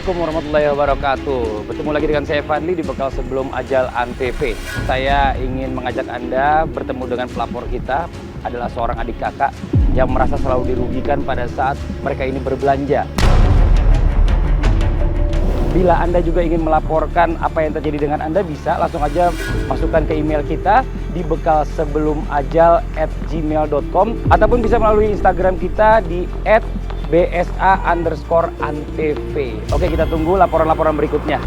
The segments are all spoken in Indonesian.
Assalamualaikum warahmatullahi wabarakatuh. Bertemu lagi dengan saya Fadli di Bekal Sebelum Ajal Antv. Saya ingin mengajak Anda bertemu dengan pelapor kita, adalah seorang adik kakak yang merasa selalu dirugikan pada saat mereka ini berbelanja. Bila Anda juga ingin melaporkan apa yang terjadi dengan Anda, bisa langsung aja masukkan ke email kita di bekalsebelumajal@gmail.com ataupun bisa melalui Instagram kita di @bsa_antv. Oke, kita tunggu laporan-laporan berikutnya.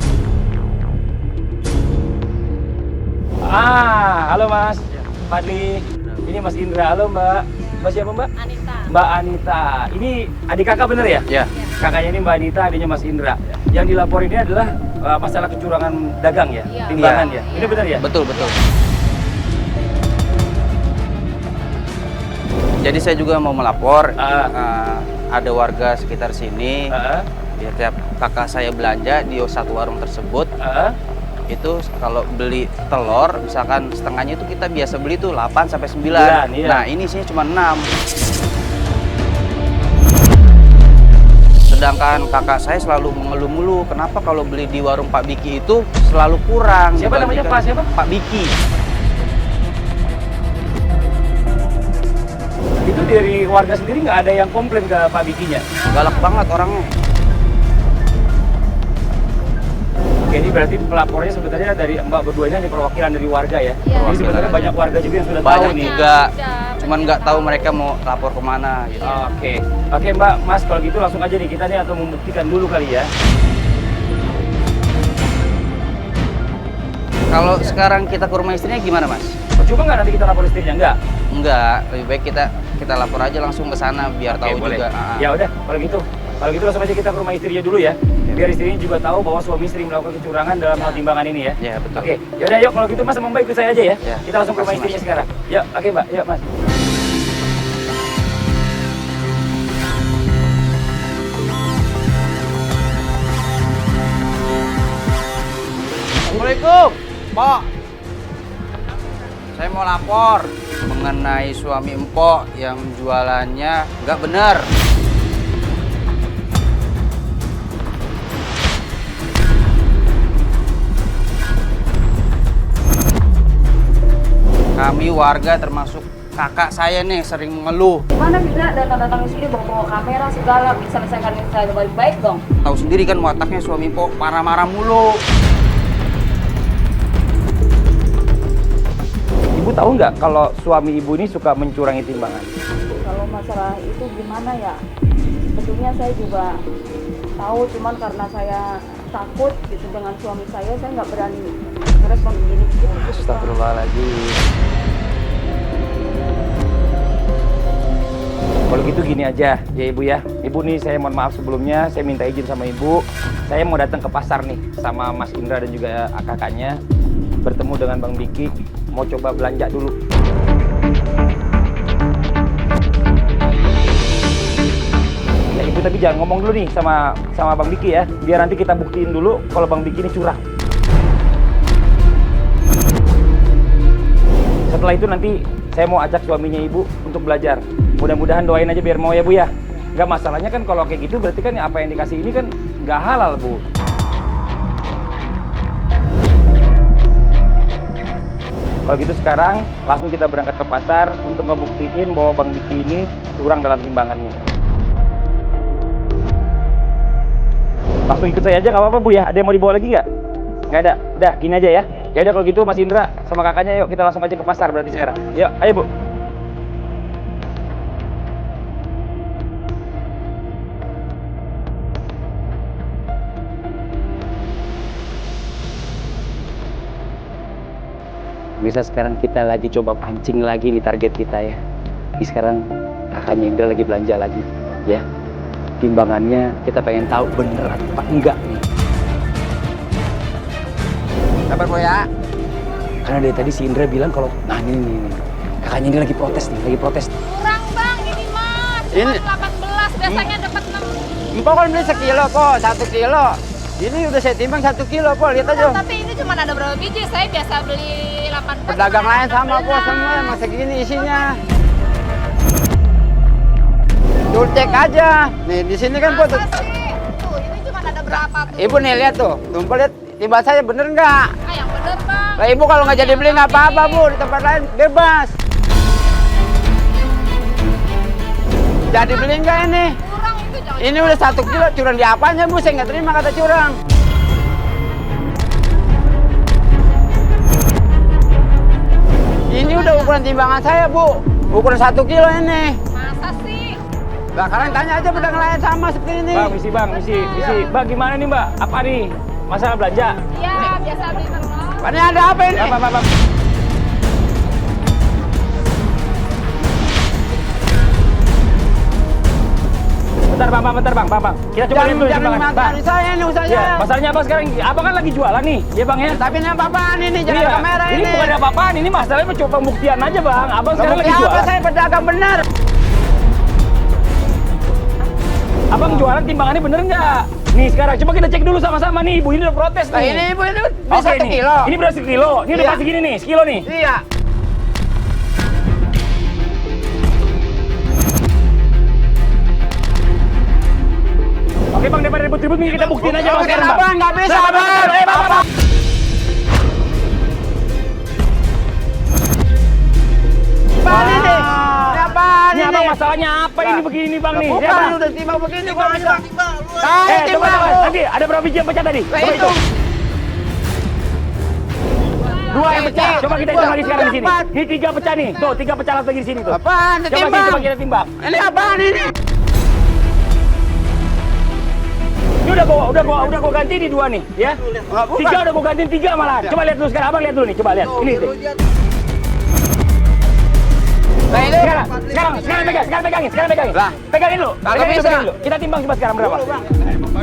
Halo Mas Fadli. Ini Mas Indra. Halo Mbak. Mbak siapa Mbak? Anita. Mbak Anita. Ini adik kakak bener ya? Ya. Kakaknya ini Mbak Anita, adiknya Mas Indra. Yang dilapor ini adalah masalah kecurangan dagang ya? Iya. Timbangan Iya. ya? Ini benar ya? Betul. Jadi saya juga mau melapor, ada warga sekitar sini, ya, tiap kakak saya belanja di satu warung tersebut, itu kalau beli telur, misalkan setengahnya itu kita biasa beli tuh 8 sampai 9. Iya. Nah ini isinya cuma 6. Sedangkan kakak saya selalu mengeluh mulu, kenapa kalau beli di warung Pak Biki itu selalu kurang. Siapa namanya Pak? Siapa? Pak Biki. Itu dari warga sendiri nggak ada yang komplain ke Pak Bikinya? Galak banget orangnya. Oke, ini berarti pelapornya sebenarnya dari Mbak berdua ini hanya perwakilan dari warga ya? Iya. Jadi sebenarnya banyak warga juga yang sudah tahu Banyak nih. juga, Udah, cuman nggak tahu mereka mau lapor kemana gitu. Oke Mbak, Mas kalau gitu langsung aja nih kita nih atau membuktikan dulu kali ya. Kalau sekarang kita ke rumah istrinya gimana Mas? Coba nggak nanti kita lapor istrinya? Enggak? Enggak, lebih baik kita lapor aja langsung ke sana biar Oke, tahu boleh. juga. Ya udah, kalau gitu langsung aja kita ke rumah istrinya dulu ya. Biar istrinya juga tahu bahwa suami istri melakukan kecurangan dalam hal timbangan ini ya. Ya betul. Oke, yaudah yuk kalau gitu Mas sama Mbak ikut saya aja ya. Ya. Kita langsung ke rumah Makasih, istrinya Mas. sekarang. Yuk, oke Mbak, yuk Mas. Assalamualaikum, Pok. Saya mau lapor mengenai suami Empok yang jualannya nggak benar. Kami warga termasuk kakak saya nih sering mengeluh. Mana bisa datang-datang ke sini bawa kamera segala, bisa selesaikan saya baik-baik dong. Tahu sendiri kan wataknya suami Empok marah-marah mulu. Ibu tahu nggak kalau suami ibu ini suka mencurangi timbangan? Kalau masalah itu gimana ya? Sebetulnya saya juga tahu, cuman karena saya takut gitu dengan suami saya nggak berani merespon begini. Astagfirullahaladzim. Kalau gitu gini aja ya Ibu ya. Ibu nih saya mohon maaf sebelumnya, saya minta izin sama Ibu. Saya mau datang ke pasar nih sama Mas Indra dan juga kakaknya. Bertemu dengan Bang Biki, mau coba belanja dulu. Ya Ibu tapi jangan ngomong dulu nih sama Bang Biki ya. Biar nanti kita buktiin dulu kalau Bang Biki ini curang. Setelah itu nanti saya mau ajak suaminya Ibu untuk belajar. Mudah-mudahan doain aja biar mau ya Bu ya. Nggak masalahnya kan kalau kayak gitu berarti kan apa yang dikasih ini kan nggak halal Bu. Kalau gitu sekarang langsung kita berangkat ke pasar untuk ngebuktiin bahwa Bang Biki ini curang dalam timbangannya. Langsung ikut saya aja nggak apa-apa Bu ya. Ada yang mau dibawa lagi nggak? Nggak ada. Udah gini aja ya. Ya udah kalau gitu Mas Indra sama kakaknya yuk kita langsung aja ke pasar berarti sekarang. Yuk, ayo Bu. Bisa sekarang kita lagi coba pancing lagi nih target kita ya. Ini sekarang kakaknya Indra lagi belanja lagi ya. Timbangannya kita pengen tahu bener apa enggak nih. Sabar Po ya. Karena dari tadi si Indra bilang kalau nah ini. Kakaknya Indra lagi protes nih, lagi protes. Kurang bang, ini mas. Ini 18, biasanya dapat 6. Empok kan beli sekilo Po, 1 kilo. Ini udah saya timbang 1 kilo Po, lihat aja. Tapi ini cuma ada berapa biji? Saya biasa beli 8. Pedagang lain sama Po, semua emang segini isinya. Tuh cek aja. Nih di sini kan Po. Masa sih? Tuh, ini cuma ada berapa berapa? Ibu nih lihat tuh, tumpul lihat timbal saya bener nggak? Yang bener bang. Lah ibu kalau nggak jadi beli nggak apa-apa bu, di tempat lain bebas. Jadi beli nggak ini? Kurang itu jangan. Ini udah 1 kilo, curang di apanya bu? Saya nggak terima kata curang. Ini udah ukuran timbangan saya bu, ukuran 1 kilo ini. Masa sih? Lah kalian tanya aja pedang lain sama seperti ini. Bang, misi bang, misi. Mbak gimana nih mbak? Apa nih? Masalah belanja? Iya, biasa beli telur. Pak, ini ada apa ini? Ya, bang. Bentar bang. Kita coba lihat dulu Jangan timbangan. mengantari saya ini usahanya. Ya, masalahnya apa sekarang? Abang kan lagi jualan nih, ya bang ya? Tapi ini apa-apaan ini? Jangan Iya, kamera ini. Ini bukan ada apa-apaan, ini masalahnya coba pembuktian aja bang. Abang sekarang lagi Bukti apa? jualan. Saya pedagang benar. Abang jualan timbangannya bener nggak? Nih sekarang coba kita cek dulu sama-sama nih, ibu ini udah protes Nah nih. ini ibu ini Oke, bisa 1 nih. kilo. Ini beras 1 kilo, ini udah Iya. pasti gini nih, 1 kilo nih. Iya. Oke bang, daripada ribut-ribut nih kita buktiin aja bang sekarang bang. Abang nggak bisa Bang, bang. Apaan ini? Apaan Ini ini? abang masalahnya apa ini begini bang nih? Ya, Bukan bang. udah timbang begini kok bisa. Coba Timbang. nanti ada berapa biji yang pecah tadi? Lah, Coba itu. itu. 2 yang pecah. Coba kita hitung lagi sekarang di sini. Empat. Ini 3 pecah nih. Tuh 3 pecah lagi di sini tuh. Apaan? Coba kita timbang. Ini apaan ini? Ini udah gua ganti di 2 nih, ya. 3 udah gua gantiin 3 malah. Coba lihat dulu sekarang, abang lihat dulu nih, coba lihat. Ini tuh. Nah ini. Sekarang pegangin. Lah. Pegangin dulu. Kagak bisa. Pegangin dulu. Kita timbang coba sekarang berapa?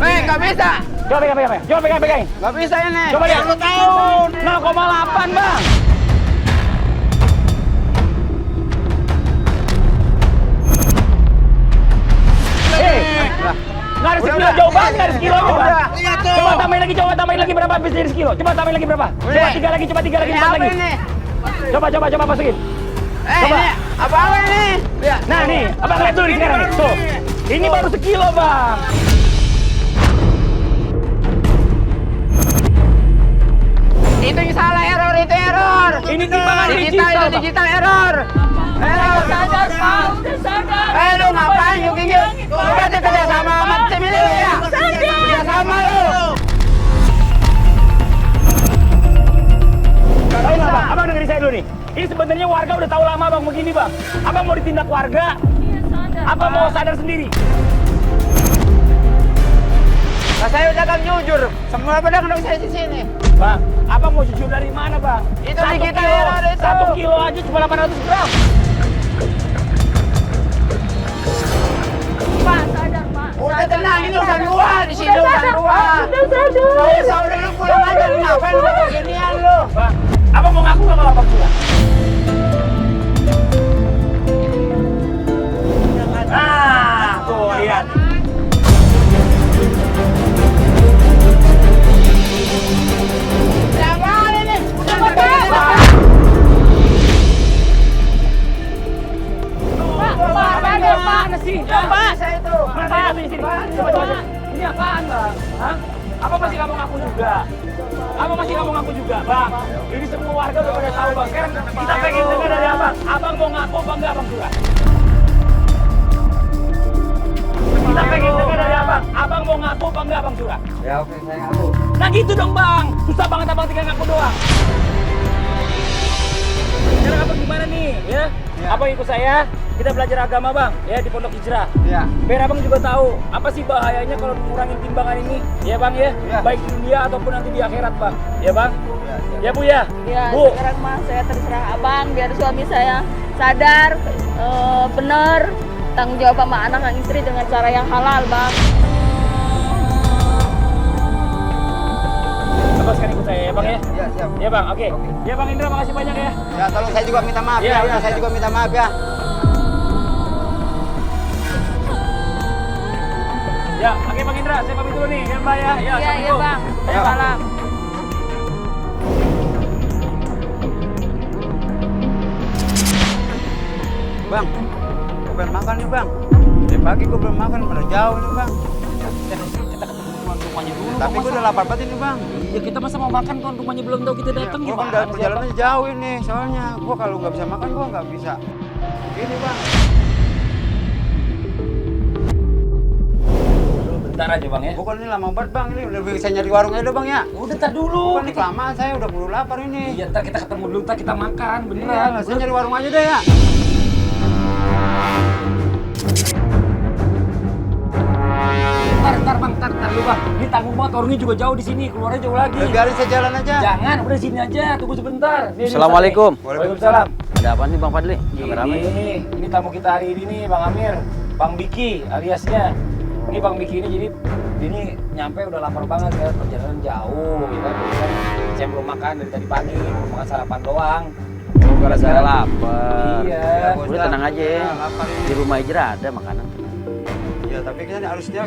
Nggak bisa. Coba pegang. Coba pegangin. Nggak bisa ini. Coba lihat. Lu tahu. 0,8 bang. Nggak ada sekilo, jauh banget nggak ada sekilonya bang. Coba tambahin lagi berapa habis dari sekilo. Coba tambahin lagi berapa? Coba 3 lagi, 4 Ini lagi. apa ini? Coba masukin. Coba. Ini apa ini? Lihat. Nah nih, abang lihat dulu nih sekarang nih. Tuh, ini baru sekilo bang. Itu yang salah error, itu error. Ini timbangan digital, Bang. digital error. Error. Sadar pak, udah sadar. Lu ngapain yuk gigit? Lu kan kerja sama sama tim ini lu ya? Kerja sama lu. Tahu nggak bang? Abang dengerin saya dulu nih. Ini sebenarnya warga udah tahu lama bang begini bang. Abang mau ditindak warga, Iya sadar. apa mau sadar sendiri? Nah, saya udah kan jujur. Semua pedang dong saya di sini. Bang, abang mau jujur dari mana bang? Itu 1 digital kilo, error itu. 1 kilo aja cuma 800 gram. Pak sadar pak. Udah tenang, ini urusan gua. Di sini urusan gua. Udah sadar. Saya udah lu pulang aja. Lu ngapain lu beginian lu? Bang, abang mau ngaku nggak kalau abang pulang? Nah, tuh lihat. Jangan ini. Pak sadar pak. Mana sih? Pak. Saya itu. Mana di sini? Coba. Ini apaan bang? Hah? Apa masih kamu ngaku juga? Apa masih kamu ngaku juga, bang? Ini semua warga udah pada tahu bang. Sekarang kita pengen dengar dari abang. Abang mau ngaku apa enggak bang juga? Kita pengen dengar dari abang. Abang mau ngaku apa enggak bang juga? Ya oke, saya ngaku. Nah gitu dong bang. Susah banget abang tinggal ngaku doang. Sekarang abang gimana nih? Ya? Abang ikut saya. Kita belajar agama bang, ya di Pondok Hijrah. Iya. Biar abang juga tahu apa sih bahayanya kalau ngurangin timbangan ini, ya bang ya, Ya. baik di dunia ataupun nanti di akhirat bang, ya bang, ya bu ya, Ya, bu. sekarang mah saya terserah abang biar suami saya sadar, bener, tanggung jawab sama anak dan istri dengan cara yang halal, bang. Lepaskan ikut saya ya bang ya, Iya, siap. ya bang, oke, ya bang Indra makasih banyak ya. Ya, tolong saya juga minta maaf Iya, ya. iya. Saya juga minta maaf ya. Ya, oke bang Indra, saya pamit dulu nih, ya mbak ya, ya, Iya, iya, assalamualaikum. bang. Ya. Salam. Bang, gue pengen makan nih bang. Dari pagi gue belum makan, malah jauh nih bang. Kita ketemu di rumah rumahnya dulu. Tapi Bang, gue udah lapar banget ini bang. Iya, kita masa mau makan kan rumahnya belum tahu kita datang Gue kan gimana udah sih, perjalanannya jauh ini, soalnya gue kalau nggak bisa makan gue nggak bisa. Ini bang. Bentar aja bang ya. Bukan ini lama banget bang, ini udah bisa nyari warung aja bang ya. Udah tar dulu. Bukan ini kelamaan, saya udah buru lapar ini. Iya, ntar kita ketemu dulu, ntar kita makan, Iya, beneran. saya nyari warung aja deh ya. Ntar bang, ntar dulu bang. Ini tanggung banget, warungnya juga jauh di sini, keluarnya jauh lagi. Biarin saya jalan aja. Jangan, udah sini aja, tunggu sebentar. Assalamualaikum. Waalaikumsalam. Ada apa nih Bang Fadli? Rame-rame. Ini tamu kita hari ini nih, Bang Amir, Bang Biki aliasnya. Ini Bang Biki ini nyampe udah lapar banget ya, perjalanan jauh ya kan. Saya belum makan dari tadi pagi, belum makan sarapan doang. Gara-gara lapar. Iya. Udah tenang aja ya. Lapar ini. Di rumah Ijra ada makanan. Ya tapi kan harusnya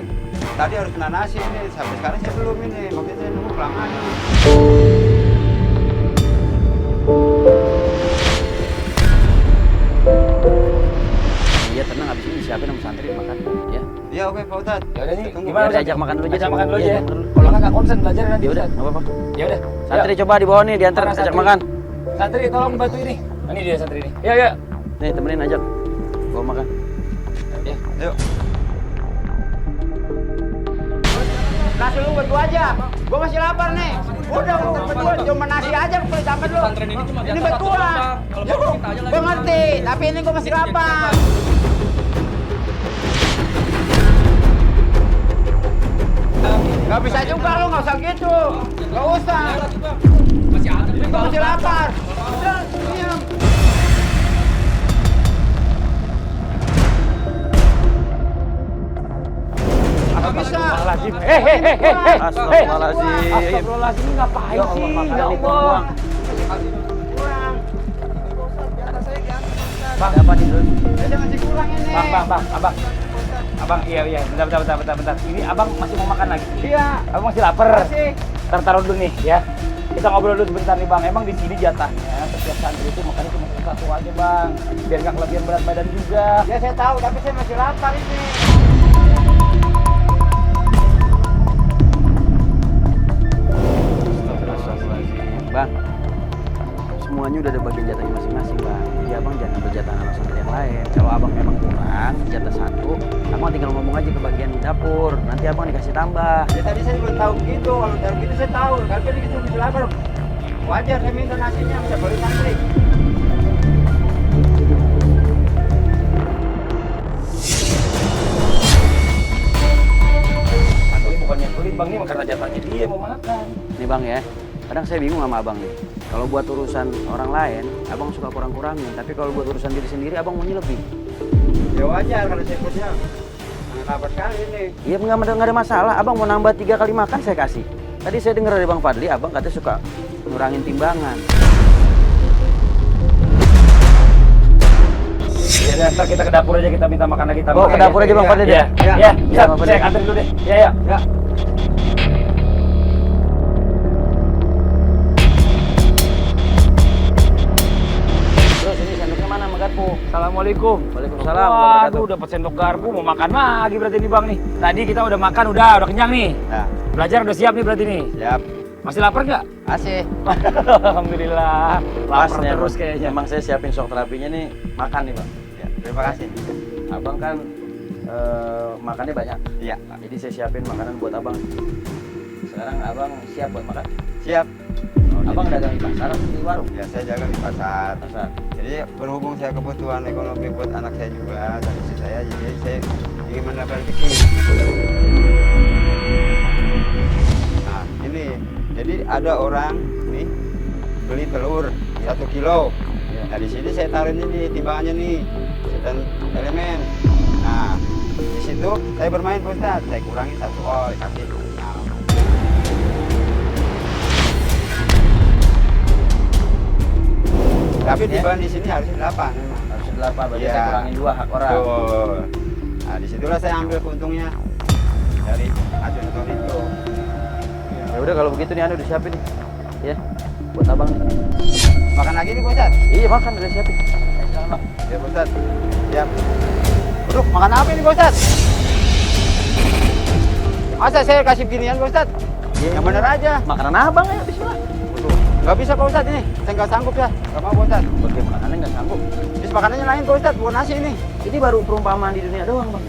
tadi harus kena nasi ini, sampai sekarang saya belum ini, makanya saya nunggu kelamaan ini. Iya tenang, habis ini siapin sama santri makan ya. Ya oke Pak Ustadz. Ya udah nih, Tunggu. gimana? Biar diajak makan dulu aja. Ajak makan dulu Iya, aja. ajak makan dulu. Kalau nggak konsen belajar nanti. Ya udah, enggak apa-apa. Ya udah. Santri coba di bawah nih, diantar Mana ajak santri? makan. Santri tolong bantu ini. Ini dia santri ini. Ya. Nih, temenin ajak. Bawa makan. Ya. Yuk. Nasi lu berdua aja. Gua masih lapar nih. Udah berdua cuma nasi aja boleh tambah lu. Ini berdua. Ya gua ngerti, tapi ini gua masih lapar. Gak bisa juga lu, nggak usah gitu. Gak usah. Gua masih lapar. Udah, diam. Apa bisa? Astagfirullahaladzim. Astagfirullahaladzim. Astagfirullahaladzim, ini ngapain Ya sih? Allah, makan Ya ini Allah. buang. Kurang. Ada apa nih, Dul? Saya masih kurang ini. Bang, abang, iya, bentar. Ini abang masih mau makan lagi? Iya. Abang masih lapar? Masih. Taruh dulu nih, ya. Kita ngobrol dulu sebentar nih bang. Emang di sini jatahnya setiap santri itu makannya cuma satu aja bang, biar nggak kelebihan berat badan juga. Ya saya tahu, tapi saya masih lapar ini. Bang, semuanya udah ada bagian jatahnya masing-masing, Bang. Jadi abang jangan ambil jatah anak santri yang lain. Kalau abang memang kurang jatah satu, abang tinggal ngomong aja ke bagian dapur. Nanti abang dikasih tambah. Ya tadi saya belum tahu gitu, kalau dari gitu saya tahu. Kalau tadi gitu masih lapar. Wajar saya minta nasinya, bisa beli santri. Ini bukannya pelit bang, ini karena jatahnya dia mau makan. Nih Bang ya, kadang saya bingung sama abang nih. Kalau buat urusan orang lain, abang suka kurang-kurangin. Tapi kalau buat urusan diri sendiri, abang maunya lebih. Ya wajar kalau saya punya. Lapar sekali ini. Iya nggak ada masalah. Abang mau nambah 3 kali makan saya kasih. Tadi saya dengar dari Bang Fadli, abang katanya suka ngurangin timbangan. Ya, ntar kita ke dapur aja, kita minta makan lagi. Oh, ke dapur aja Bang Fadli deh. Ya, Iya, bisa, Bang Fadli. saya antar dulu deh. Ya. Terus ini sendoknya mana Bang Garpu? Assalamualaikum. Waalaikumsalam. Waduh, dapat sendok garpu, mau makan lagi berarti nih bang nih. Tadi kita udah makan, udah kenyang nih. Nah, Belajar udah siap nih berarti nih. siap. Masih lapar nggak? Asih. Alhamdulillah. Lapar nih, terus Bang. kayaknya. Emang saya siapin shock terapinya nih, makan nih Bang. Ya, terima kasih. Abang kan makannya banyak. Iya. Jadi saya siapin makanan buat abang. Sekarang abang siap buat makan? Siap. Abang dagang di pasar atau di warung? Ya saya jaga di pasar. Pasar. Jadi berhubung saya kebutuhan ekonomi buat anak saya juga dan istri saya, jadi saya ingin mendapat rezeki. Nah ini, jadi ada orang nih beli telur 1 kilo. Nah di sini saya taruh ini timbangannya nih, dan elemen. Nah di situ saya bermain Pak Ustadz, saya kurangi 1 kasih. Nah, tapi timbangan di sini harus 8 memang. Harus 8, berarti Iya. saya kurangin 2 hak orang. Betul. Nah, disitulah saya ambil keuntungannya dari hasil tahun itu. Ya udah kalau begitu nih anu disiapin nih. Ya, buat abang nih. Makan lagi nih, Pak Ustadz? Iya makan udah siapin. Ya, Pak Ustadz. Siap. Aduh, makan apa ini, Pak Ustadz? Masa saya kasih ginian Pak Ustadz? Yang bener aja. Makanan abang ya, bismillah. Nggak bisa Pak Ustadz ini. Saya nggak sanggup ya. Nggak mau Pak Ustadz. Bagaimana nggak sanggup? Terus makanannya lain Pak Ustadz, bukan nasi ini. Ini baru perumpamaan di dunia doang, Bang.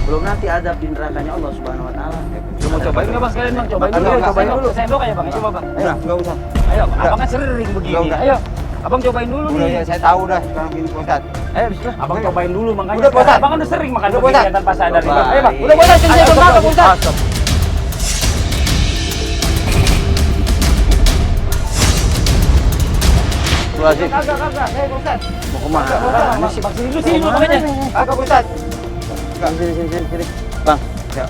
Belum nanti adab di nerakanya Allah Subhanahu wa taala. Lu mau cobain nggak bang sekalian bang? Cobain dulu. Enggak, Cobain enggak. dulu. Sendok aja bang. Coba bang. Udah, nggak usah. Ayo, Udah. abang kan sering begini. Udah, udah. Ayo, abang cobain dulu Udah nih. ya, saya tahu dah sekarang gini Pak Ustadz. Ayo, bismillah. Abang cobain dulu makanya. Udah, Pak Ustadz. Abang kan udah sering makan Udah, Pak begini Ustadz. tanpa sadar nih bang. Ayo bang. Udah Pak Ustadz, saya belum makan Pak Ustadz. Stop. Astagfirullahaladzim. Kagak, saya Pak Ustadz. Mau kemana? Ini sih bang, sini dulu sini dulu makanya. Kagak Pak Ustadz. Sini. Bang, Ya.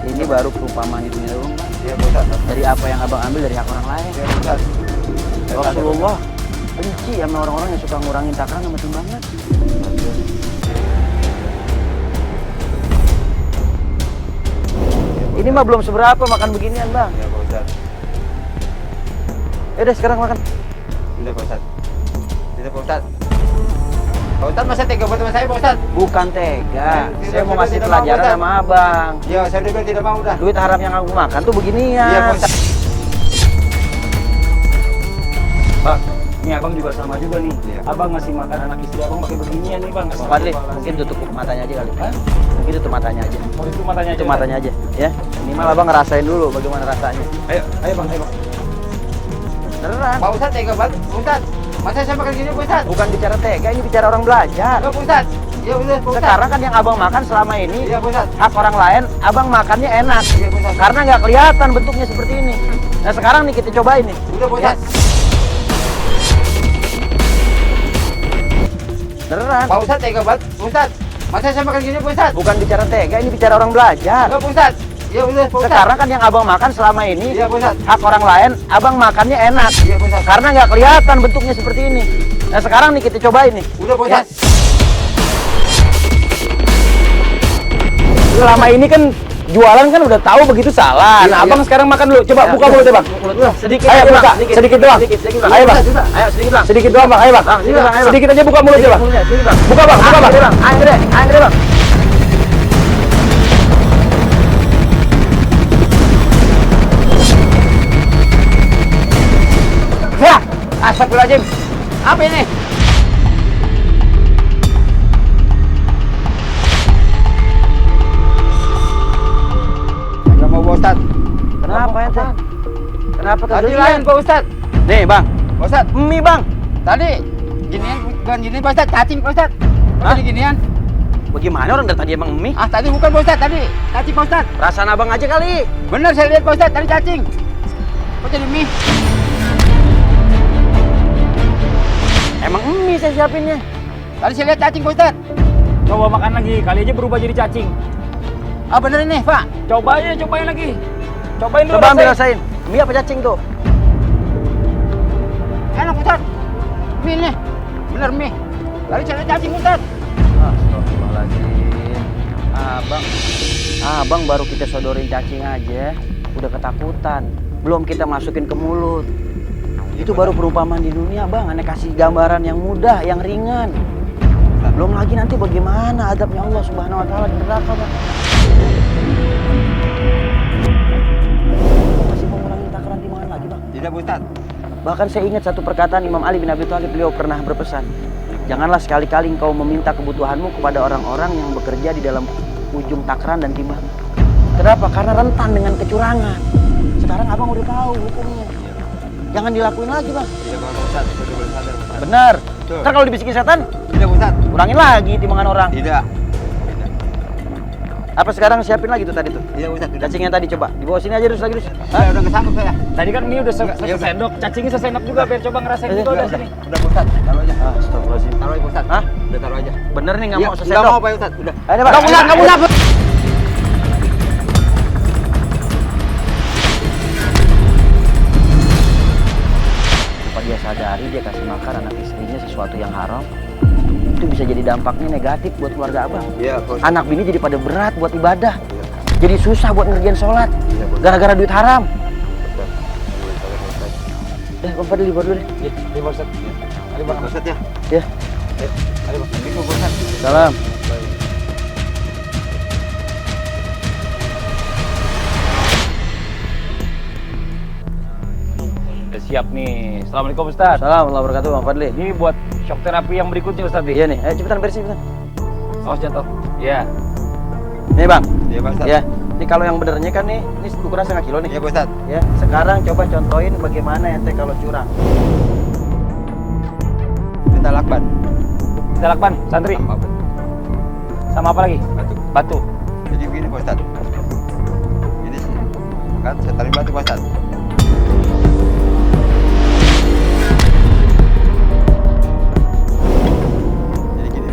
ini baru perumpamaan di dunia doang, Bang. Iya Pak Ustadz. Dari apa yang abang ambil dari hak orang lain. Iya Pak Ustadz. Rasulullah benci sama orang-orang yang suka ngurangin takaran sama timbangan. Ini mah belum seberapa makan beginian, Bang. Iya Pak Ustadz. Udah sekarang makan. Tidak Pak Ustadz. Tidak Pak Ustadz. Pak Ustadz masa tega buat teman saya Pak Ustadz? Bukan tega. Tidak, Saya mau tidak, ngasih tidak mau, pelajaran Ustaz. sama abang. Iya, saya juga tidak mau udah. Duit haram yang aku makan tuh beginian. Iya Pak Ustadz. Bang, ini abang juga sama juga nih. Iya. Abang ngasih makan anak istri abang pakai beginian nih bang. Bang Fadli, mungkin tutup matanya aja kali. Mungkin tutup matanya aja. Oh, itu matanya aja. Tutup matanya aja, ya. Minimal abang ngerasain dulu bagaimana rasanya. Ayo, ayo bang, ayo bang. Beneran. Pak Ustadz tega banget. Pak Ustadz. Masa saya makan gini Pak Ustadz? Bukan bicara tega, ini bicara orang belajar. Enggak Pak Ustadz. Ya udah Pak Ustadz. Sekarang kan yang abang makan selama ini Iya Pak Ustadz. hak orang lain, abang makannya enak. Iya Pak Ustadz. Karena nggak kelihatan bentuknya seperti ini. Nah sekarang nih kita cobain nih. Udah Pak Ya. Ustadz. Beneran. Pak Ustadz tega banget. Pak Ustadz. Masa saya makan gini Pak Ustadz? Bukan bicara tega, ini bicara orang belajar. Enggak Pak Ustadz. Ya udah Pak Ustadz. Sekarang kan yang abang makan selama ini Iya Pak Ustadz. hak orang lain, abang makannya enak. Iya Pak Ustadz. Karena nggak kelihatan bentuknya seperti ini. Nah sekarang nih kita cobain nih. Udah Pak Ya. Ustadz. Selama ini kan jualan kan udah tahu begitu salah. Nah, abang sekarang makan dulu. Coba Ya, buka mulutnya bang. Sedikit. Ayo aja, buka, Bang. sedikit doang. Sedikit, Bang. Ayo bang. Ayo sedikit bang. Sedikit doang bang, ayo bang. Bang, sedikit, Bang, ayo, Bang. Sedikit aja buka mulutnya bang. Sedikit, Bang. Buka bang, buka bang. Bang. Ayo deh bang. Ya, astagfirullahaladzim. Apa ini? Enggak mau Pak Ustadz. Kenapa ente? Kenapa Tadi kegelian? lain Pak Ustadz. Nih bang, Pak Ustadz, mie bang. tadi ginian bukan gini Pak Ustadz, cacing Pak Ustadz. Kok Hah? jadi ginian? Bagaimana orang dari tadi emang mie? Ah, tadi bukan Pak Ustadz, tadi cacing Pak Ustadz. Perasaan abang aja kali. Bener saya lihat Pak Ustadz, tadi cacing. Kok jadi mie? Emang mie saya siapinnya. Tadi saya lihat cacing Pak Ustadz. Coba makan lagi, kali aja berubah jadi cacing. Ah bener ini Pak. Cobain lagi. Cobain dulu. Coba ambil rasain. rasain. Mie apa cacing tuh? Enak Pak Ustadz. Mie nih. Bener mie. Tadi saya lihat cacing Pak Ustadz. Astagfirullahaladzim. Abang baru kita sodorin cacing aja, udah ketakutan. Belum kita masukin ke mulut. Itu baru perumpamaan di dunia, Bang. Aneh kasih gambaran yang mudah, yang ringan. Belum lagi nanti bagaimana adabnya Allah Subhanahu wa taala di neraka, Bang. Masih mau ngurangin takaran timbangan lagi, Bang. Tidak Pak Ustadz. Bahkan saya ingat satu perkataan Imam Ali bin Abi Thalib, beliau pernah berpesan, janganlah sekali-kali engkau meminta kebutuhanmu kepada orang-orang yang bekerja di dalam ujung takaran dan timbangan. Kenapa? Karena rentan dengan kecurangan. Sekarang abang udah tahu hukumnya. Jangan dilakuin lagi, Bang. Tidak Pak Ustadz. Sudah boleh sadar Pak Ustadz. Benar. Betul. Ntar kalau dibisikin setan, Tidak Pak Ustadz. kurangin lagi timbangan orang. Tidak. Apa sekarang siapin lagi tuh tadi tuh? Tidak Pak Ustadz. Tidak. Cacingnya tadi coba. Dibawa sini aja terus lagi terus. Udah kesanggup saya. Tadi kan mie udah Iya, sesendok, cacingnya sesendok juga biar coba ngerasain juga udah sini. Udah Pak Ustadz. Taruh aja. Astagfirullahaladzim. Taruh aja Pak Ustadz. Hah? Udah taruh aja. Bener nih nggak Iya, mau nggak sesendok. mau Pak Ustadz. Udah. Ayo, Bang. Nggak usah. Apa dia sadari dia kasih makan anak istrinya sesuatu yang haram, itu bisa jadi dampaknya negatif buat keluarga abang. Iya Pak Ustadz. Anak bini jadi pada berat buat ibadah, jadi susah buat ngerjain sholat Iya, Pak. gara-gara duit haram. Ustadz. Bang Fadli libur dulu deh. Iya, iya Pak Ustadz. Ayo bang. Pak Ustadz ya. Ya. Ayo bang. Assalamualaikum Pak Ustadz. Salam. siap nih. Assalamualaikum Ustadz. Assalamualaikum warahmatullahi wabarakatuh, Bang Fadli. Ini buat shock terapi yang berikutnya Ustadz. Iya nih, ayo cepetan beresin cepetan. Awas jatuh. Iya. Nih Bang. Iya Pak Ustadz. Ya, ini kalau yang benernya kan nih, ini ukuran setengah kilo nih. Iya Pak Ustadz. Ya, sekarang coba contohin bagaimana ente kalau curang. Minta lakban. Kita lakban, santri. Sama apa lagi? Batu. Batu. Jadi begini Pak Ustadz. Ini kan saya tarik batu Pak Ustadz. Jadi gini.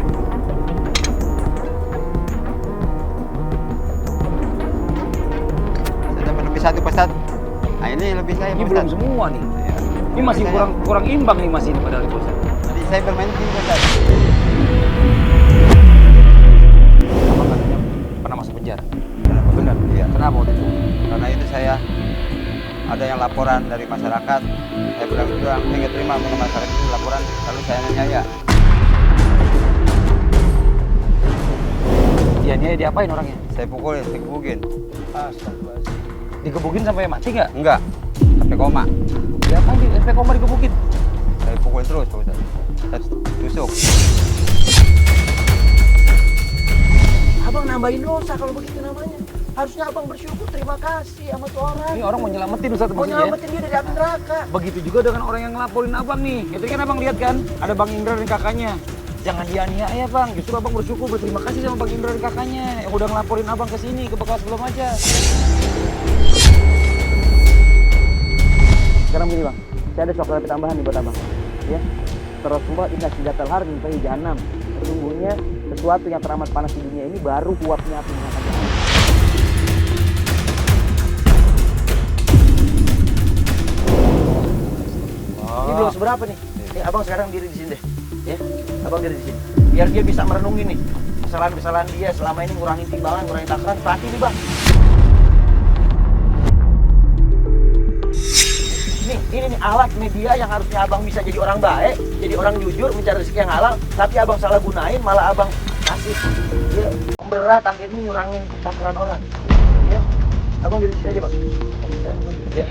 Saya dapat lebih satu Pak Ustadz. Nah ini lebih saya Ini Pak belum Ustadz. semua nih. Iya. Ini masih Saya- kurang imbang nih masih padahal itu Ustadz. Jadi saya bermain begini Pak Ustadz. Abang katanya pernah masuk penjara. Benar. Iya. Kenapa waktu itu? Karena itu saya ada yang laporan dari masyarakat, saya bilang saya nggak terima dengan masyarakat itu laporan, lalu saya nanya ya. Dia diapain orangnya? Saya pukulin, saya gebukin. Digebukin sampai mati nggak? Enggak, sampai koma. Diapain di SP Koma digebukin? Saya pukulin terus Pak Ustadz. Saya tusuk. Abang nambahin dosa kalau begitu namanya. Harusnya abang bersyukur, terima kasih sama tuh orang. Ini orang mau nyelamatin Ustadz Mau maksudnya. nyelamatin dia dari api neraka. Begitu juga dengan orang yang ngelaporin abang nih. Itu kan abang lihat kan, ada Bang Indra dan kakaknya. Jangan dianiaya bang, justru abang bersyukur, berterima kasih sama Bang Indra dan kakaknya yang udah ngelaporin abang ke sini, ke bekas belum aja. Sekarang begini bang, saya ada shock terapi tambahan nih buat abang. Ya, terus semua indah senjata har min fahi jahannam. Sesungguhnya sesuatu yang teramat panas di dunia ini baru uapnya api neraka jahanam. Ini belum seberapa nih. Nih abang sekarang diri di sini deh. Ya, abang diri di sini. Biar dia bisa merenungi nih kesalahan-kesalahan dia selama ini ngurangin timbangan, ngurangin takaran. Perhati nih bang. Ini nih alat media yang harusnya abang bisa jadi orang baik, jadi orang jujur, mencari rezeki yang halal, tapi abang salah gunain, malah abang kasih ya, berat akhirnya ngurangin takaran orang. Ya, abang diri di sini aja bang. Ya.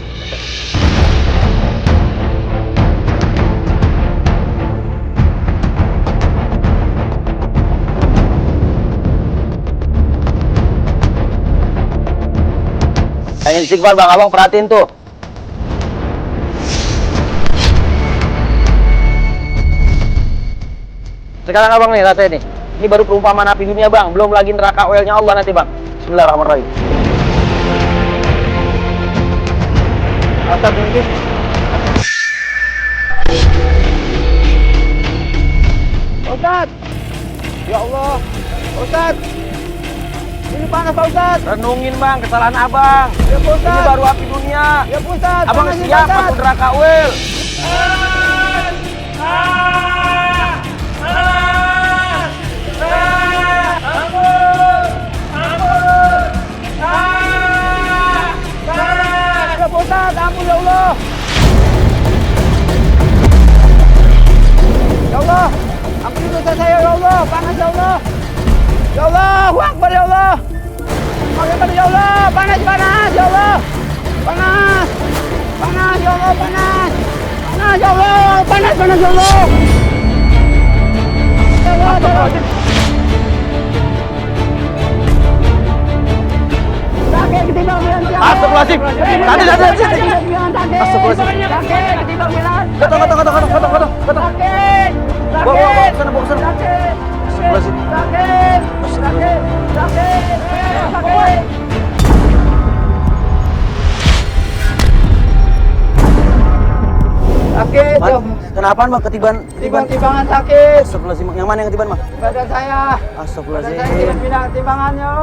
Ayo istighfar bang, abang perhatiin tuh. Sekarang abang nih latihan nih. Ini baru perumpamaan api dunia bang, belum lagi neraka oilnya Allah nanti bang. Bismillahirrahmanirrahim. Atas mungkin. Ustaz, ya Allah, Ustaz. Ini panas Pak Ustaz. Renungin bang kesalahan abang. Ya Pak Ustaz. Ini baru api dunia. Ya Pak Ustaz. Abang panas ini, siap Pak Ustaz. masuk neraka oil. Ya Pak Ustaz, ampun ya Allah. Ya Allah, ampuni dosa saya ya Allah, panas ya Allah. Ya Allah, Allahu Akbar ya Allah. Akbar ya Allah, panas ya Allah. Panas. Panas ya Allah, panas. Panas ya Allah, panas ya Allah. Ya Allah, ya Allah. Sakit ketimbang bilang. Astagfirullahaladzim. Tadi. Astagfirullahaladzim. Sakit ketimbang bilang. Kata. Sakit. Bawa ke sana, bawa ke sana. Sakit. Astagfirullahaladzim. Sakit. Sakit. Sakit. Sakit. Sakit. Kenapa bang ketiban? Timbangan sakit. Astagfirullahaladzim. Yang mana yang ketiban bang? Badan saya. Badan saya Astagfirullahaladzim. pindah timbangannya.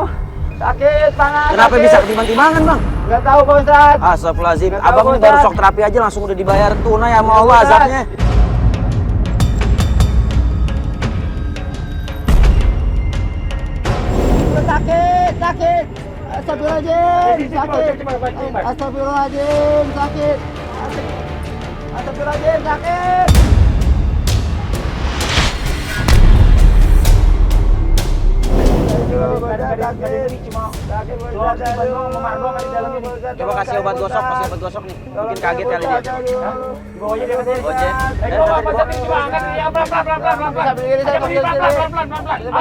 Sakit, panas. Kenapa sakit. bisa ketiban-timbangan bang? Nggak tahu Pak Ustaz. Astagfirullahaladzim. Nggak tahu, Abang ini Pak baru Ustaz. shock terapi aja langsung udah dibayar tunai sama Nggak Allah tahu, Ustaz. azabnya. Sakit, sakit. Astagfirullahaladzim, sakit. Astagfirullahaladzim, sakit. Astagfirullahaladzim, sakit. Coba kasih obat gosok nih. Mungkin kaget kali dia. Bawanya dia ke Gojek.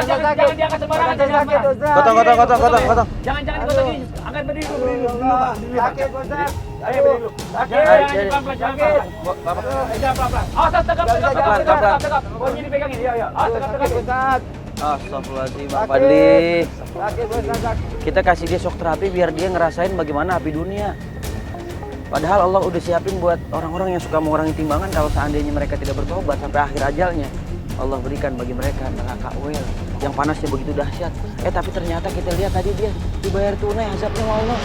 Jangan diangkat sembarangan. Gotong. Jangan digotongin. Angkat berdiri dulu. Sakit Ustaz. Ayo berdiri dulu. Jangan pelan-pelan. Awas tegap. Bawanya dipegangin. Iya. Awas tegap. Ustaz. Astagfirullahaladzim, Bang Fadli. Sakit Ustaz. Kita kasih dia shock terapi biar dia ngerasain bagaimana api dunia. Padahal Allah udah siapin buat orang-orang yang suka mengurangi timbangan kalau seandainya mereka tidak bertobat sampai akhir ajalnya. Allah berikan bagi mereka neraka wel yang panasnya begitu dahsyat. Tapi ternyata kita lihat tadi dia dibayar tunai azabnya sama Allah.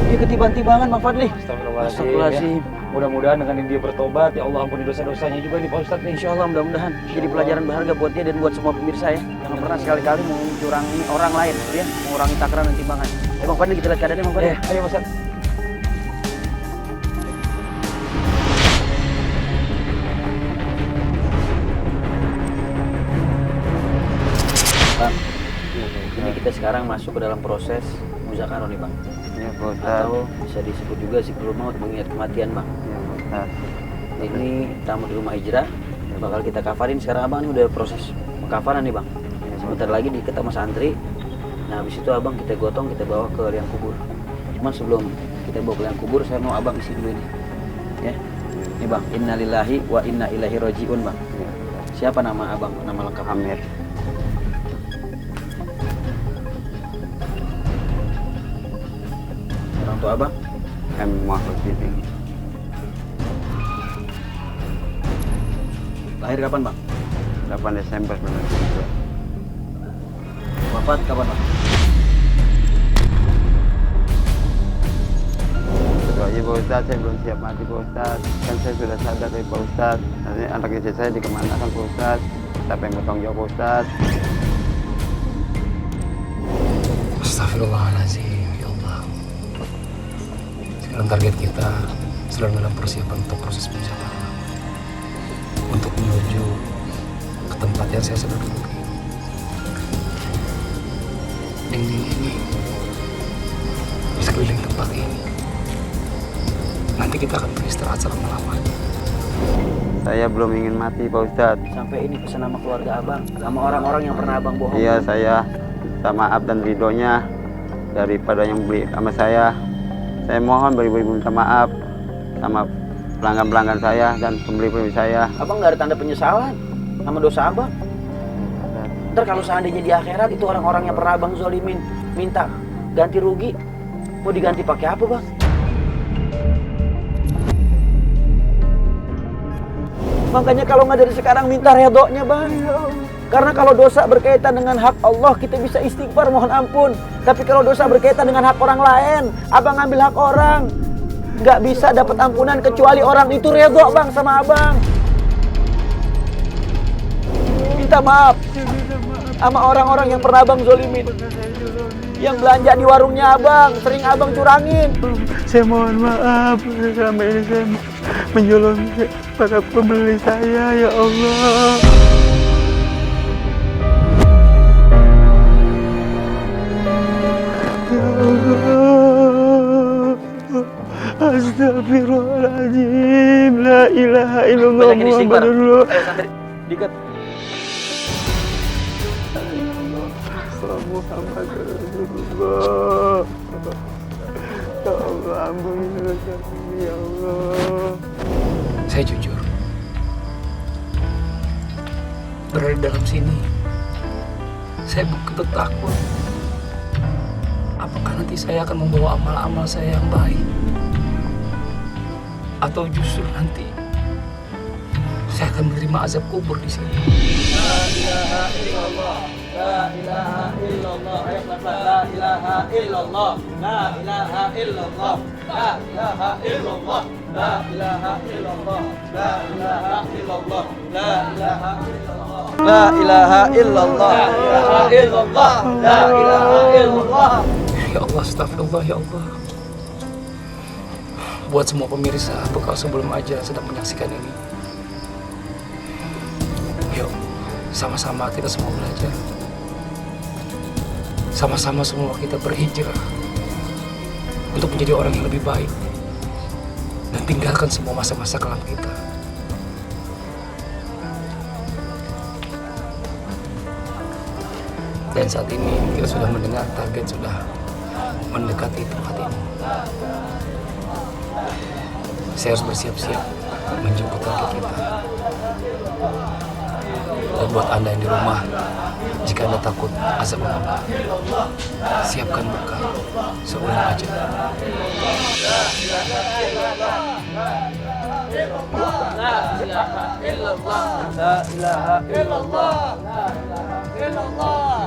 Dia ketiban timbangan, Bang Fadli. Astagfirullahaladzim. Mudah-mudahan dengan ini dia bertobat, ya Allah ampuni dosa-dosanya juga nih Pak Ustadz nih. Insya Allah mudah-mudahan jadi pelajaran berharga buat dia dan buat semua pemirsa ya. Jangan pernah sekali-kali mencurangi orang lain ya, mengurangi takaran dan timbangan. Bang Fadli, kita lihat keadaannya Bang Fadli. Ayo Pak Ustadz. Bang, ini kita sekarang masuk ke dalam proses muzakarah nih Bang. Ya Pak Ustaz. Atau bisa disebut juga zikrul maut, mengingat kematian Bang. Ya Pak Ustaz. Ini tamu di rumah hijrah, bakal kita kafarin sekarang Abang. Ini udah proses pengkafaran nih Bang. Sebentar lagi diikat sama santri. Nah habis itu Abang kita gotong, kita bawa ke liang kubur. Cuman sebelum kita bawa ke liang kubur, saya mau Abang isi dulu ini ya. Ini Bang, innalillahi wa inna ilaihi rajiun Bang. Siapa nama Abang, nama lengkap? Amir. Orang tua Abang? M. Mahfud Siti. Lahir kapan Bang? 8 Desember 1992. Wafat kapan Bang? Kecuali Pak Ustaz, saya belum siap mati Pak Ustaz. Kan saya sudah sadar dari Pak Ustaz. Nanti anak istri saya dikemanakan Pak Ustaz. Siapa yang bertanggung jawab Pak Ustaz? Astagfirullahaladzim, ya Allah. Sekarang target kita sedang dalam persiapan untuk proses pencapaian. Untuk menuju ke tempat yang saya sedang duduki. Dinding ini, di sekeliling tempat ini. Nanti kita akan beristirahat selama lamanya. Saya belum ingin mati Pak Ustaz. Sampai ini pesan sama keluarga Abang, sama orang-orang yang pernah Abang bohong. Iya, saya minta maaf dan ridhonya daripada yang beli sama saya. Saya mohon beribu-ribu minta maaf sama pelanggan-pelanggan saya dan pembeli-pembeli saya. Abang nggak ada tanda penyesalan sama dosa Abang. Ntar kalau seandainya di akhirat itu orang-orang yang pernah Abang zolimin minta ganti rugi, mau diganti pakai apa Bang? Makanya kalau nggak dari sekarang minta redoknya Bang. Karena kalau dosa berkaitan dengan hak Allah kita bisa istighfar mohon ampun. Tapi kalau dosa berkaitan dengan hak orang lain, Abang ngambil hak orang, nggak bisa dapat ampunan kecuali orang itu redho Bang sama Abang. Minta maaf sama orang-orang yang pernah Abang zolimin, yang belanja di warungnya Abang, sering Abang curangin. Saya mohon maaf, selama ini saya menjolimi para pembeli saya, ya Allah. Ya Allah. Astagfirullahaladzim. La ilaha illallah Muhammadur Rasulullah. Dikat. Muhammadur Rasulullah. Ya Allah, ampuni dosa kami, ya Allah. Saya jujur, berada dalam sini, saya begitu takut. Apakah nanti saya akan membawa amal-amal saya yang baik? Atau justru nanti saya akan menerima azab kubur di sini? La ilaha illallah, la ilaha illallah, ayo pelan-pelan. La ilaha illallah, la ilaha illallah, la ilaha illallah, la ilaha illallah, la ilaha illallah, la ilaha illallah, la ilaha illallah, la ilaha illallah, la ilaha illallah. Ya Allah, astagfirullah ya Allah. Buat semua pemirsa bekal sebelum aja sedang menyaksikan ini. Yuk, Sama-sama kita semua belajar. Sama-sama semua kita berhijrah untuk menjadi orang yang lebih baik dan tinggalkan semua masa-masa kelam kita. Dan saat ini kita sudah mendengar target sudah mendekati tempat ini. Saya harus bersiap-siap menjemput target kita. Dan buat Anda yang di rumah, jika Anda takut azab Allah, siapkan bekal sebelum ajal. La ilaha illallah.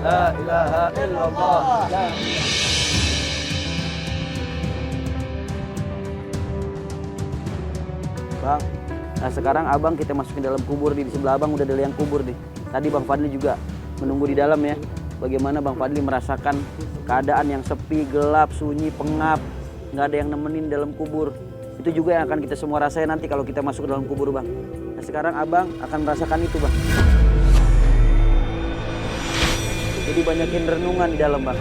La ilaha illallah. Bang, nah sekarang abang kita masukin dalam kubur di sebelah abang udah ada liang kubur nih. Tadi Bang Fadli juga menunggu di dalam ya. Bagaimana Bang Fadli merasakan keadaan yang sepi, gelap, sunyi, pengap, nggak ada yang nemenin dalam kubur. Itu juga yang akan kita semua rasain nanti kalau kita masuk ke dalam kubur Bang. Nah sekarang abang akan merasakan itu Bang. Jadi banyakin renungan di dalam Bang.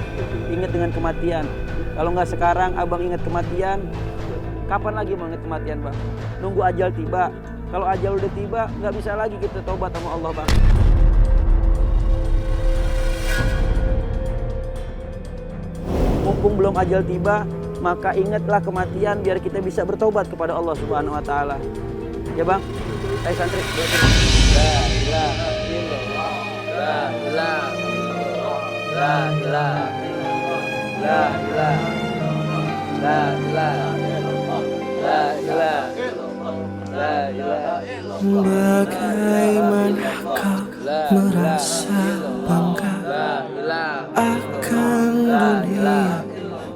Ingat dengan kematian. Kalau nggak sekarang abang ingat kematian, kapan lagi mau ingat kematian Bang? Nunggu ajal tiba. Kalau ajal udah tiba, nggak bisa lagi kita taubat sama Allah Bang. Mumpung belum ajal tiba, maka ingatlah kematian biar kita bisa bertobat kepada Allah Subhanahu wa taala. Ya Bang? Ayo santri. La ilaha illallah. La ilaha illallah. La ilaha illallah. La ilaha illallah. La ilaha illallah. La ilaha illallah. La ilaha illallah. Bagaimana kau merasa bangga akan dunia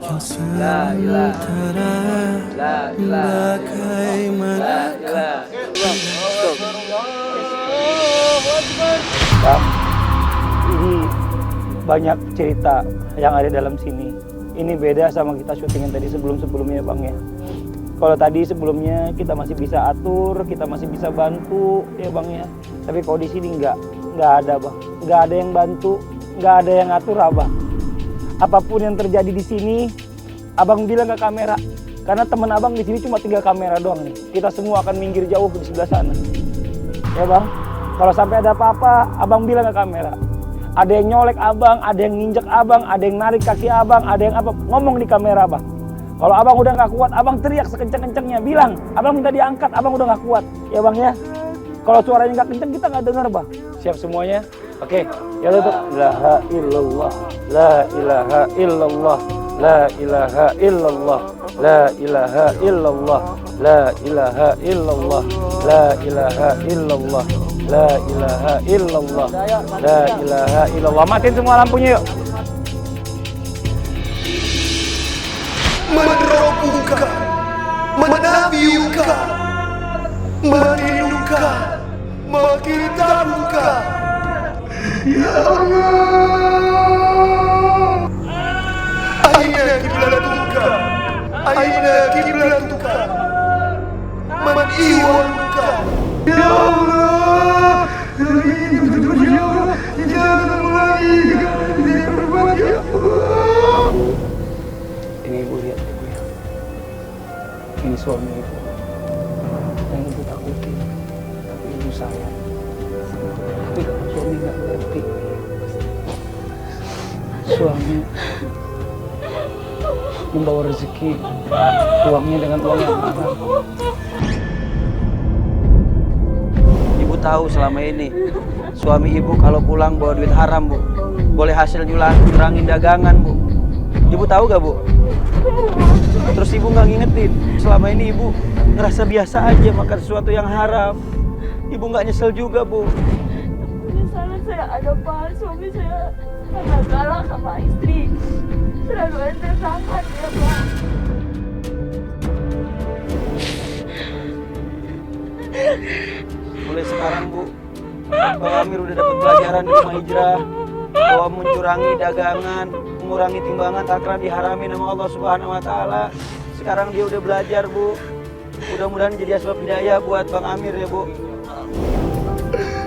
yang sementara? Bagaimana Bang, ini banyak cerita yang ada dalam sini. Ini beda sama kita syutingin tadi sebelum-sebelumnya Bang ya. Kalau tadi sebelumnya kita masih bisa atur, kita masih bisa bantu ya Bang ya. Tapi kalau di sini nggak ada Bang. Nggak ada yang bantu, nggak ada yang ngatur Abang. Apapun yang terjadi di sini, Abang bilang ke kamera. Karena teman Abang di sini cuma 3 kamera doang nih. Kita semua akan minggir jauh di sebelah sana. Ya Bang, kalau sampai ada apa-apa, Abang bilang ke kamera. Ada yang nyolek Abang, ada yang nginjek Abang, ada yang narik kaki Abang, ada yang apa, ngomong di kamera Bang. Kalau Abang udah nggak kuat, Abang teriak sekencang-kencangnya, bilang, Abang minta diangkat, Abang udah nggak kuat, ya Bang ya. Kalau suaranya nggak kencang, kita nggak dengar Bang. Siap semuanya? Oke, ya tutup. La ilaha illallah, la ilaha illallah, la ilaha illallah, la ilaha illallah, la ilaha illallah, la ilaha illallah, la ilaha illallah, la ilaha illallah. Matiin semua lampunya yuk. Menerobuka, menabiuka, meninuka, mengkitabuka. Ya Allah. Aina kiblatuka, aina kiblatuka, man iwanuka. Ya Allah. Ya Allah, jangan lagi berbuat ya Allah. Ini ibu lihat ibu ya. Ini suami ibu. Yang ibu takutin. Tapi ibu sayang. Tapi suami nggak ngerti. Suami membawa rezeki, uangnya dengan uang yang haram. Ibu tahu selama ini suami ibu kalau pulang bawa duit haram Bu. Boleh hasil nyurangin dagangan Bu. Ibu tahu gak Bu? Terus ibu nggak ngingetin. Selama ini ibu ngerasa biasa aja makan sesuatu yang haram. Ibu nggak nyesel juga Bu. Penyesalan saya ada Pak, suami saya karena galak sama istri. Selalu enter sangat ya Pak. Mulai sekarang Bu, Bang Amir udah dapat pelajaran di rumah hijrah bahwa mencurangi dagangan, mengurangi timbangan tak akan diharami nama Allah Subhanahu wa taala. Sekarang dia udah belajar Bu. Mudah-mudahan jadi asbab hidayah buat Bang Amir ya Bu.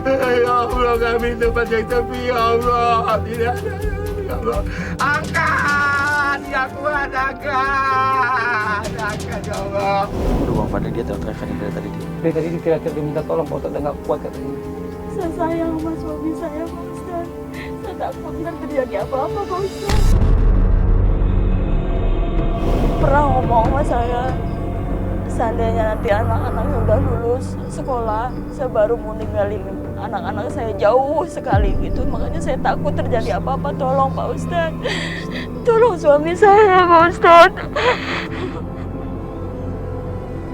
Ya Allah, kami tempat yang sepi, ya Allah. Tidak ada, ya Allah. Angkat, ya kuat, angkat. Angkat, ya Allah. Aduh Bang Fadli, dia teriak-teriak dari tadi. Dari tadi teriak-teriak minta tolong, Pak Ustadz, nggak kuat katanya. Saya sayang sama suami saya, Pak Ustaz. Saya takut ntar terjadi apa-apa, Pak Ustaz. Pernah ngomong sama saya, seandainya nanti anak-anaknya udah lulus sekolah, saya baru mau ninggalin anak-anak saya jauh sekali gitu. Makanya saya takut terjadi apa-apa. Tolong Pak Ustaz. Tolong suami saya, Pak Ustaz.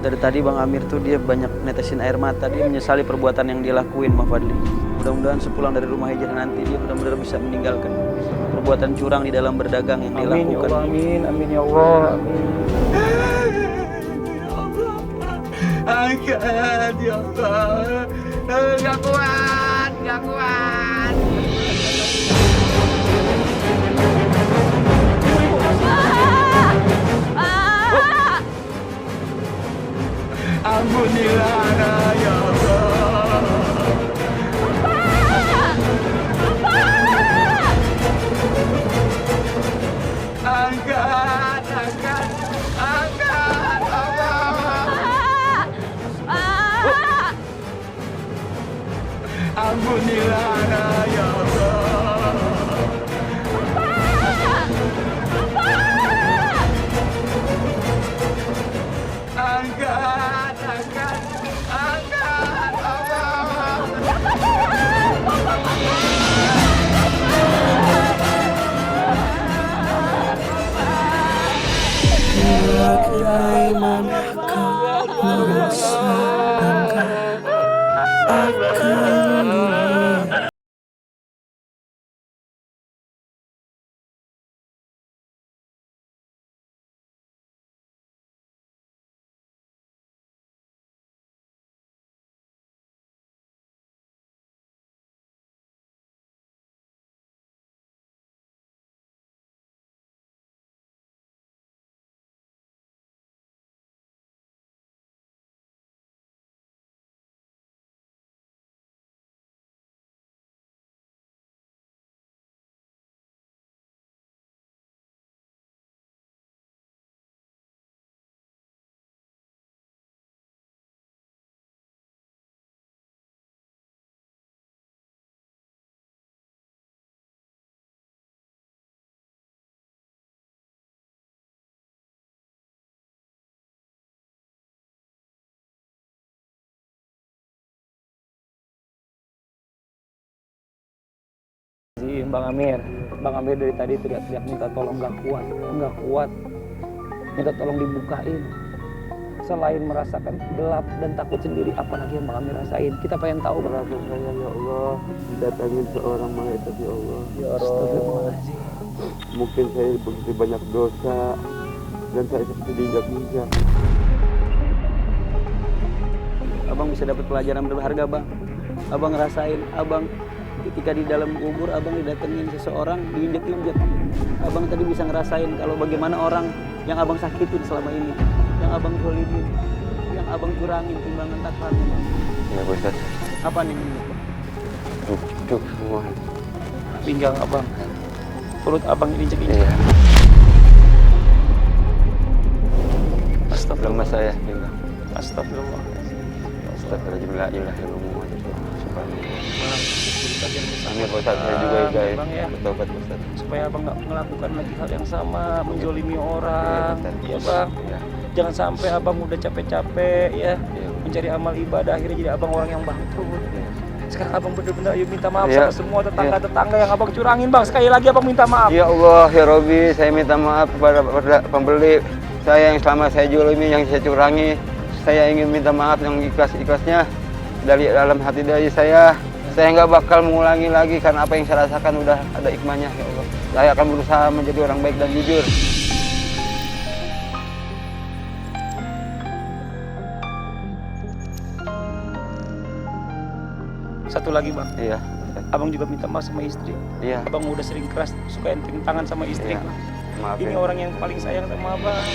Dari tadi Bang Amir tuh dia banyak netesin air mata, dia menyesali perbuatan yang dia lakuin, Bang Fadli. Mudah-mudahan sepulang dari rumah hijrah nanti dia benar-benar bisa meninggalkan perbuatan curang di dalam berdagang yang dia Amin ya lakukan. Allah, amin, amin ya Allah, amin. Angkat, ya Allah. Gak kuat, gak kuat. Ampunilah, ya Allah. Angkat, angkat, angkat, Allah. Ampunilah, ya Allah. Angkat, angkat, angkat, Allah. Bang Amir dari tadi teriak-teriak minta tolong, nggak kuat, minta tolong dibukain. Selain merasakan gelap dan takut sendiri, apalagi yang Bang Amir rasain? Kita pengen tahu. Berapa saya, ya Allah, datangin seorang malaikat, ya Allah. Ya Allah. Mungkin saya begitu banyak dosa dan saya seperti diinjak-injak. Abang bisa dapat pelajaran berharga, Bang. Abang ngerasain, abang ketika di dalam kubur, abang didatengin seseorang, diinjek-injek. Abang tadi bisa ngerasain kalau bagaimana orang yang abang sakitin selama ini, yang abang zolimin, yang abang curangin timbangan takwannya, Bang. Ya, Pak Ustaz. Apa nih ini, Bang? Cuk semua. Pinggang abang, perut abang diinjek-injek. Iya. Astagfirullah. Lemas saya, pinggang. Astagfirullah. Astagfirullahaladzim. Amin, Pak Ustaz. Saya juga hidayah. Bang ya. Bertobat, Pak Ustaz. Supaya abang nggak melakukan lagi hal yang sama, menjolimi orang. Iya, Ya bang. Ya. Jangan sampai abang udah capek-capek ya Iya. mencari amal ibadah, akhirnya jadi abang orang yang bangkrut. Iya. Sekarang abang benar-benar ayo minta maaf Iya. sama semua tetangga-tetangga yang abang curangin, Bang. Sekali lagi abang minta maaf. Ya Allah, ya Robbi, saya minta maaf kepada pembeli saya yang selama saya jolimi, yang saya curangi. Saya ingin minta maaf yang ikhlas-ikhlasnya dari dalam hati dari saya. Saya nggak bakal mengulangi lagi karena apa yang saya rasakan udah ada hikmahnya, ya Allah. Saya akan berusaha menjadi orang baik dan jujur. Satu lagi, Bang. Iya. Abang juga minta maaf sama istri. Iya. Abang udah sering keras, suka enteng tangan sama istri. Iya. Bang. Maafin. Ini orang yang paling sayang sama abang.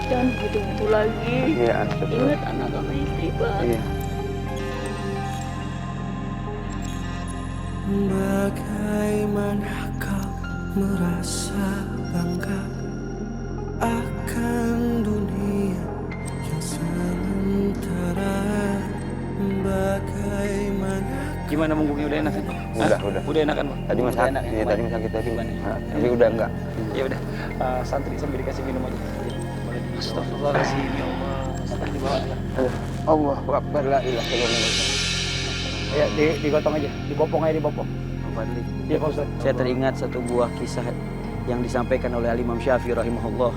Jangan begitu-begitu lagi. Iya, astagfirullah. Ingat anak sama istri, Pak. Iya. Bagaimana kau merasa bangga akan dunia yang sementara? Bagaimana Gimana munggungnya, udah enak kan? Udah. Udah enakan, Bang? Tadi Udah masak, enak, iya kemarin. tadi sakit tadi. Gimana? Tapi udah enggak. Ya udah, santri sambil dikasih minum aja. Astagfirullahaladzim, ya Allah. Santri dibawa ya. Allahu Akbar, la ilaha illallah. Ya, digotong aja, dibopong aja, dibopong. Iya, Pak Ustaz. Saya teringat satu buah kisah yang disampaikan oleh Imam Syafi'i rahimahullah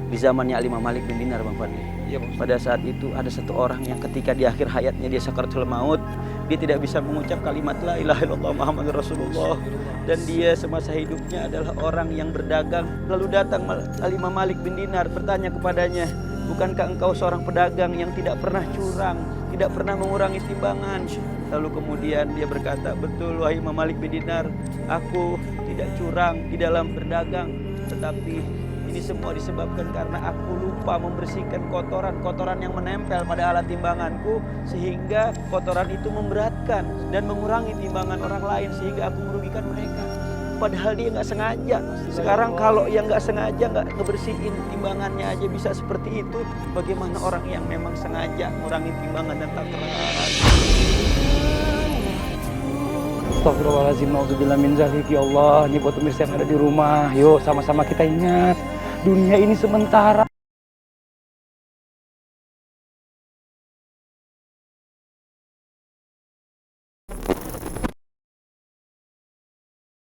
di zamannya Imam Malik bin Dinar, Bang Fadli. Iya, Pak Ustaz. Pada saat itu ada satu orang yang ketika di akhir hayatnya dia sakaratul maut, dia tidak bisa mengucap kalimat la ilaha illallah Muhammadur Rasulullah, dan dia semasa hidupnya adalah orang yang berdagang. Lalu datang Imam Malik bin Dinar bertanya kepadanya, bukankah engkau seorang pedagang yang tidak pernah curang, tidak pernah mengurangi timbangan? Lalu kemudian dia berkata, betul wahai Imam Malik bin Dinar, aku tidak curang di dalam berdagang, tetapi ini semua disebabkan karena aku lupa membersihkan kotoran-kotoran yang menempel pada alat timbanganku, sehingga kotoran itu memberatkan dan mengurangi timbangan orang lain sehingga aku merugikan mereka. Padahal dia nggak sengaja. Sekarang kalau yang nggak sengaja nggak ngebersihin timbangannya aja bisa seperti itu, bagaimana orang yang memang sengaja mengurangi timbangan dan takaran? Astagfirullahaladzim, na'udzubillah min zalik, ya Allah. Ini buat pemirsa yang ada di rumah, yuk sama-sama kita ingat, dunia ini sementara.